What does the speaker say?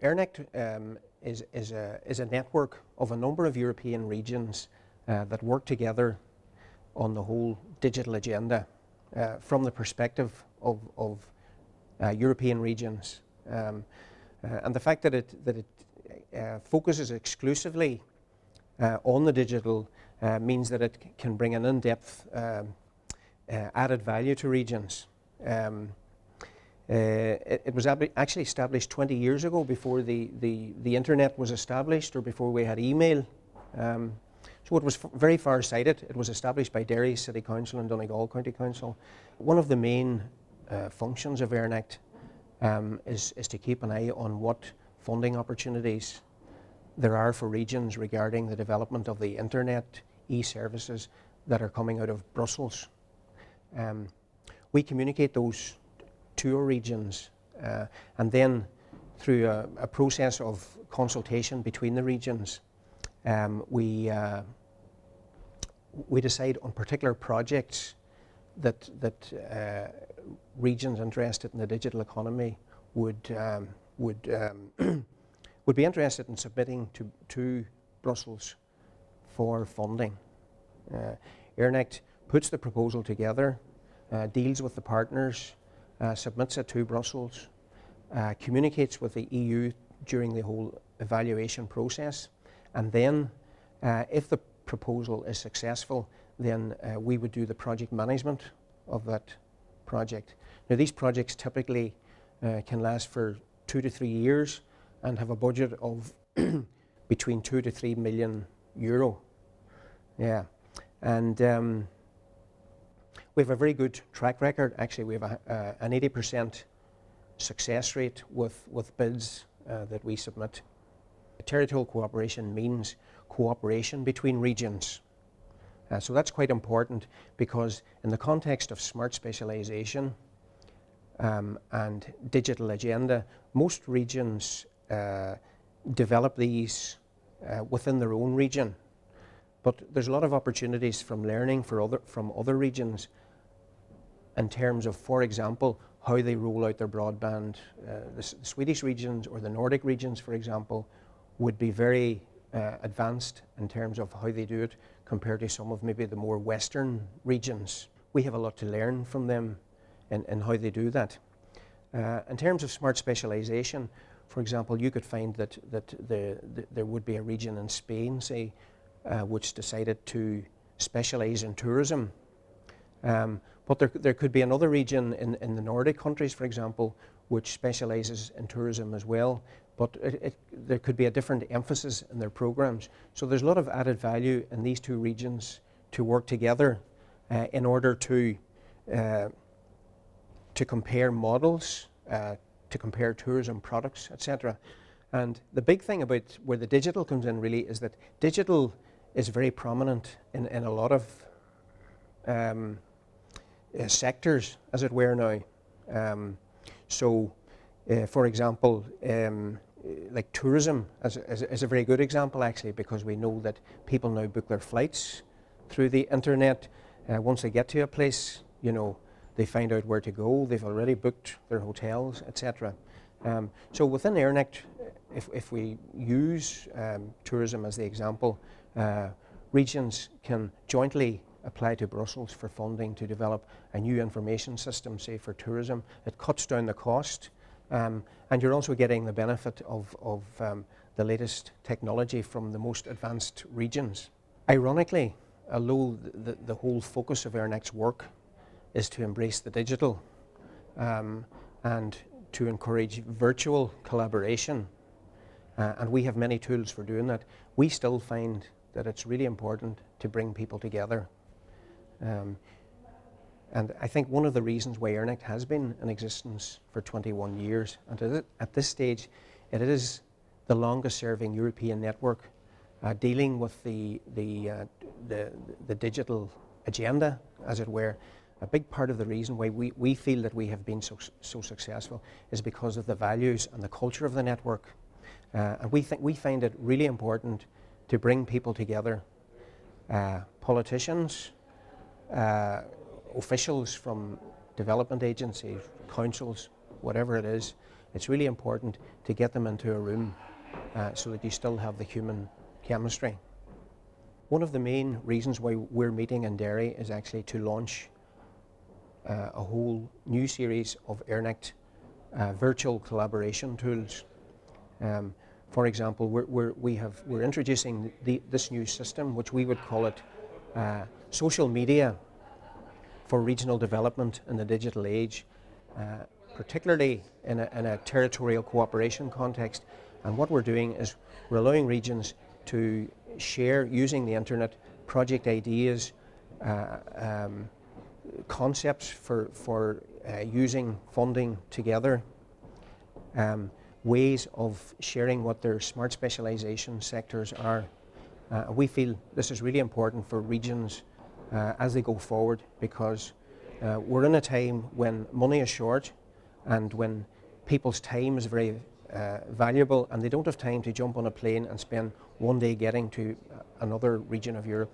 Ernact is a network of a number of European regions that work together on the whole digital agenda from the perspective of European regions. And the fact that it focuses exclusively on the digital means that it can bring an in-depth added value to regions. It was actually established 20 years ago, before the internet was established, or before we had email. So it was very far-sighted. It was established by Derry City Council and Donegal County Council. One of the main functions of Ernact is to keep an eye on what funding opportunities there are for regions regarding the development of the internet e-services that are coming out of Brussels. We communicate those to our regions, and then through a process of consultation between the regions, we decide on particular projects that regions interested in the digital economy would be interested in submitting to Brussels for funding. Ernact puts the proposal together, deals with the partners, submits it to Brussels, communicates with the EU during the whole evaluation process, and then if the proposal is successful, then we would do the project management of that project. Now, these projects typically can last for 2 to 3 years and have a budget of between 2 to 3 million euro. Yeah, and we have a very good track record. Actually, we have an 80% success rate with bids that we submit. Territorial cooperation means cooperation between regions. So that's quite important, because in the context of smart specialisation and digital agenda, most regions develop these within their own region. But there's a lot of opportunities from learning from other regions in terms of, for example, how they roll out their broadband. The Swedish regions or the Nordic regions, for example, would be very advanced in terms of how they do it compared to some of maybe the more Western regions. We have a lot to learn from them in how they do that. In terms of smart specialisation, for example, you could find that there would be a region in Spain, say, which decided to specialise in tourism. But there could be another region in the Nordic countries, for example, which specialises in tourism as well, but there could be a different emphasis in their programmes. So there's a lot of added value in these two regions to work together in order to compare models, to compare tourism products, etc. And the big thing about where the digital comes in really is that digital is very prominent in a lot of sectors, as it were, now. For example, like tourism is a very good example, actually, because we know that people now book their flights through the internet. Once they get to a place, they find out where to go. They've already booked their hotels, etc. So within Ernact, if we use tourism as the example, regions can jointly apply to Brussels for funding to develop a new information system, say, for tourism. It cuts down the cost, and you're also getting the benefit of the latest technology from the most advanced regions. Ironically, although the whole focus of Ernact's work is to embrace the digital and to encourage virtual collaboration, and we have many tools for doing that, we still find that it's really important to bring people together. And I think one of the reasons why Ernact has been in existence for 21 years, and at this stage it is the longest serving European network dealing with the digital agenda, as it were. A big part of the reason why we feel that we have been so successful is because of the values and the culture of the network. And we find it really important to bring people together, politicians, officials from development agencies, councils, whatever it is, it's really important to get them into a room so that you still have the human chemistry. One of the main reasons why we're meeting in Derry is actually to launch a whole new series of Ernact virtual collaboration tools. For example, we're introducing this new system, which we would call it social media for regional development in the digital age, particularly in a territorial cooperation context. And what we're doing is we're allowing regions to share, using the internet, project ideas, concepts for using funding together, ways of sharing what their smart specialisation sectors are. We feel this is really important for regions as they go forward, because we're in a time when money is short and when people's time is very valuable, and they don't have time to jump on a plane and spend one day getting to another region of Europe